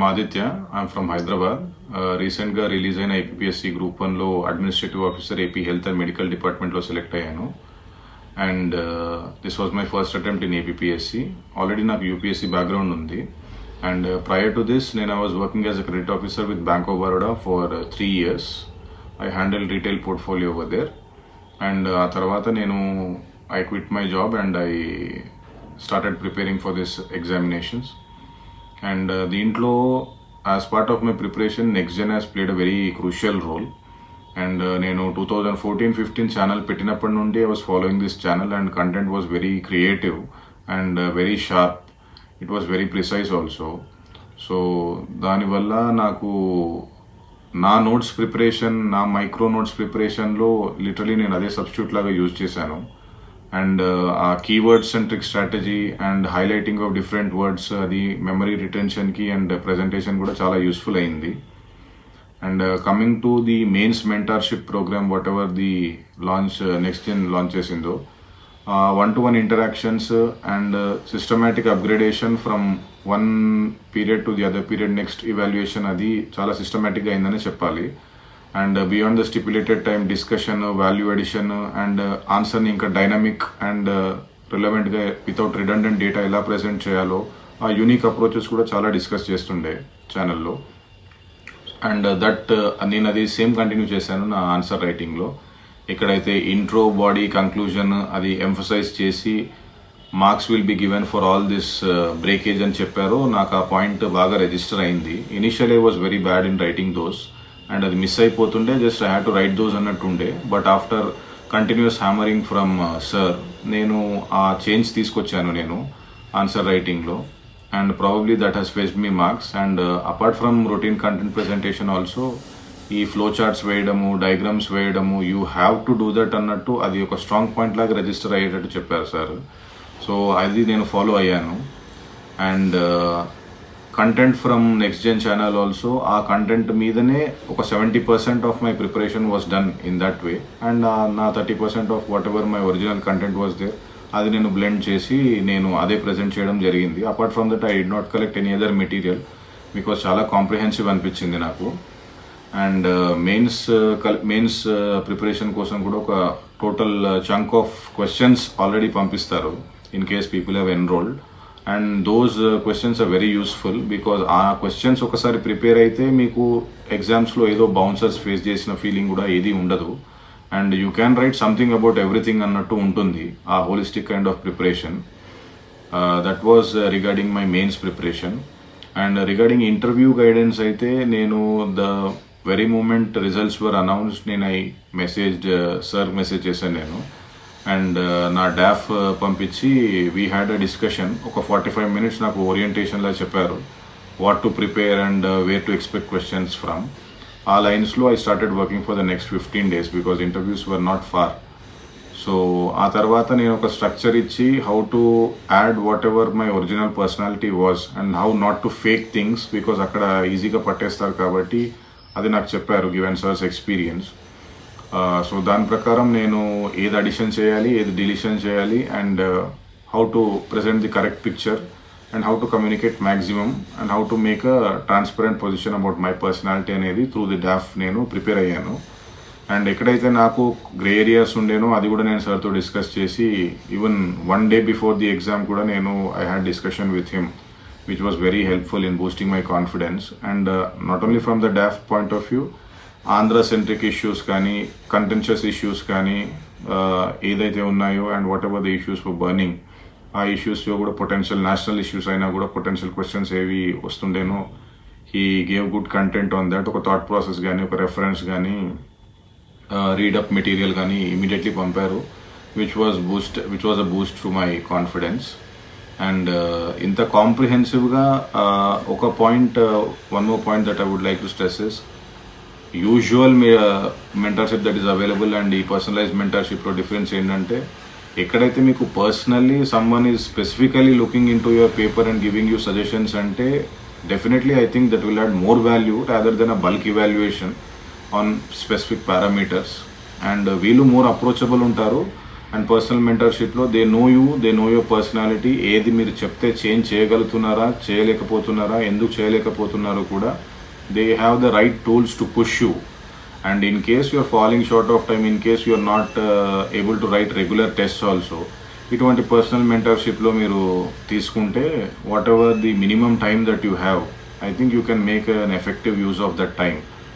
I'm Aditya. I'm from Hyderabad. Recently released in APPSC Group 1 lo Administrative Officer AP Health and Medical Department lo select ayyanu. And this was my first attempt in APPSC. Already నాకు UPSC background ఉంది. And prior to this, I was working as a credit officer with Bank of Baroda for 3 years. I handled retail portfolio over there. And ఆ తర్వాత I quit my job and I started preparing for this examinations. And దీంట్లో as part of my preparation, NextGen has played a very crucial role. And నేను 2014-15 channel పెట్టినప్పటి నుండి I was following this channel and content was very creative and very sharp. It was very precise also. So దానివల్ల నాకు నా notes preparation, నా micro notes ప్రిపరేషన్లో literally నేను అదే సబ్స్టిట్యూట్ లాగా యూజ్ చేశాను. అండ్ ఆ keyword centric strategy and highlighting of different words అది మెమరీ రిటెన్షన్కి అండ్ ప్రెజెంటేషన్ కూడా చాలా యూస్ఫుల్ అయింది. And coming to the mains mentorship program, whatever the launch NextGen launch చేసిందో, 1-to-1 interactions and systematic upgradation from one period to the other period, next evaluation అది చాలా సిస్టమేటిక్గా అయిందని చెప్పాలి. And beyond the stipulated time discussion, value addition and ఆన్సర్ని ఇంకా dynamic and రిలవెంట్గా without redundant data ఎలా ప్రజెంట్ చేయాలో ఆ యూనిక్ అప్రోచెస్ కూడా చాలా డిస్కస్ చేస్తుండే ఛానల్లో. అండ్ దట్ నేను అది సేమ్ కంటిన్యూ చేశాను నా ఆన్సర్ రైటింగ్లో. ఎక్కడైతే ఇంట్రో, బాడీ, కంక్లూజన్ అది ఎంఫసైజ్ చేసి marks will be given for all this breakage అని చెప్పారో నాకు ఆ పాయింట్ బాగా రిజిస్టర్ అయింది. Initial I was very bad in writing those and అది మిస్ అయిపోతుండే, just I had to write those అన్నట్టుండే. But after continuous hammering from sir నేను ఆ చేంజ్ తీసుకొచ్చాను నేను ఆన్సర్ రైటింగ్లో. And probably that has fetched me marks. And apart from routine content presentation also ఈ flow charts వేయడము, diagrams వేయడము, you have to do that అన్నట్టు అది ఒక స్ట్రాంగ్ పాయింట్ లాగా రిజిస్టర్ అయ్యేటట్టు చెప్పారు సార్. సో అది నేను ఫాలో అయ్యాను. And content from NextGen channel also, ఆ కంటెంట్ మీదనే ఒక 70% of my preparation was done in that way. And నా 30% of whatever my original content was there అది నేను బ్లెండ్ చేసి నేను అదే ప్రజెంట్ చేయడం జరిగింది. Apart from that I did not collect any other material because చాలా కాంప్రిహెన్సివ్ అనిపించింది నాకు. అండ్ మెయిన్స్ ప్రిపరేషన్ కోసం కూడా ఒక total chunk of questions already పంపిస్తారు in case people have enrolled. And those questions are very useful because ఆ questions ఒకసారి prepare అయితే మీకు ఎగ్జామ్స్లో ఏదో బౌన్సర్స్ ఫేస్ చేసిన ఫీలింగ్ కూడా ఏది ఉండదు. And you can write something about everything అన్నట్టు ఉంటుంది ఆ holistic kind of preparation. That was regarding my mains preparation. And regarding interview guidance అయితే నేను the very moment results were announced నేను ఐ మెసేజ్ సార్ మెసేజ్ చేశాను నేను. And నా DOF పంపించి వీ హ్యాడ్ అ డిస్కషన్. ఒక 45 minutes నాకు ఓరియంటేషన్లా చెప్పారు what to prepare and where to expect questions from. ఆ లైన్స్లో I started working for the next 15 days because interviews were not far. So ఆ తర్వాత నేను ఒక స్ట్రక్చర్ ఇచ్చి how to add whatever my original personality was and how not to fake things because అక్కడ ఈజీగా పట్టేస్తారు కాబట్టి అది నాకు చెప్పారు గివెన్ సర్స్ ఎక్స్పీరియన్స్. సో దాని ప్రకారం నేను ఏది అడిషన్ చేయాలి, ఏది డిలీషన్ చేయాలి and how to present the correct picture and how to communicate maximum and how to make a transparent position about my personality అనేది త్రూ ది డాఫ్ నేను prepare అయ్యాను. అండ్ ఎక్కడైతే నాకు గ్రే ఏరియాస్ ఉండేనో అది కూడా నేను సార్తో డిస్కస్ చేసి even 1 day before the exam కూడా నేను I had discussion with him which was very helpful in boosting my confidence. And not only from the DAF point of view, Andhra centric issues కానీ contentious issues కానీ ఏదైతే ఉన్నాయో and what ever the issues for burning ఆ ఇష్యూస్లో కూడా potential national issues అయినా కూడా potential questions ఏవి వస్తుండేనో he gave good content on that. ఒక థాట్ ప్రాసెస్ కానీ ఒక రెఫరెన్స్ కానీ రీడప్ మెటీరియల్ కానీ ఇమీడియట్లీ పంపారు which was a boost to my confidence. And ఇంత కాంప్రిహెన్సివ్గా ఒక point, one more point that I would like to stress is usual mentorship that is available and ఈ personalize మెంటర్షిప్లో డిఫరెన్స్ ఏంటంటే ఎక్కడైతే మీకు personally someone is specifically looking in to your paper and giving you suggestions అంటే definitely I think that will add more value rather than a bulk evaluation on specific parameters. And వీళ్ళు more approachable ఉంటారు and personal మెంటర్షిప్లో they know you, they know your personality. ఏది మీరు చెప్తే change చేయగలుగుతున్నారా, చేయలేకపోతున్నారా, ఎందుకు చేయలేకపోతున్నారో కూడా they have the right tools to push you. And in case you are falling short of time, in case you are not able to write regular test also, ఇటువంటి personal మెంటర్షిప్లో మీరు తీసుకుంటే what ever the minimum time that you have, I think you can make an effective use of that time.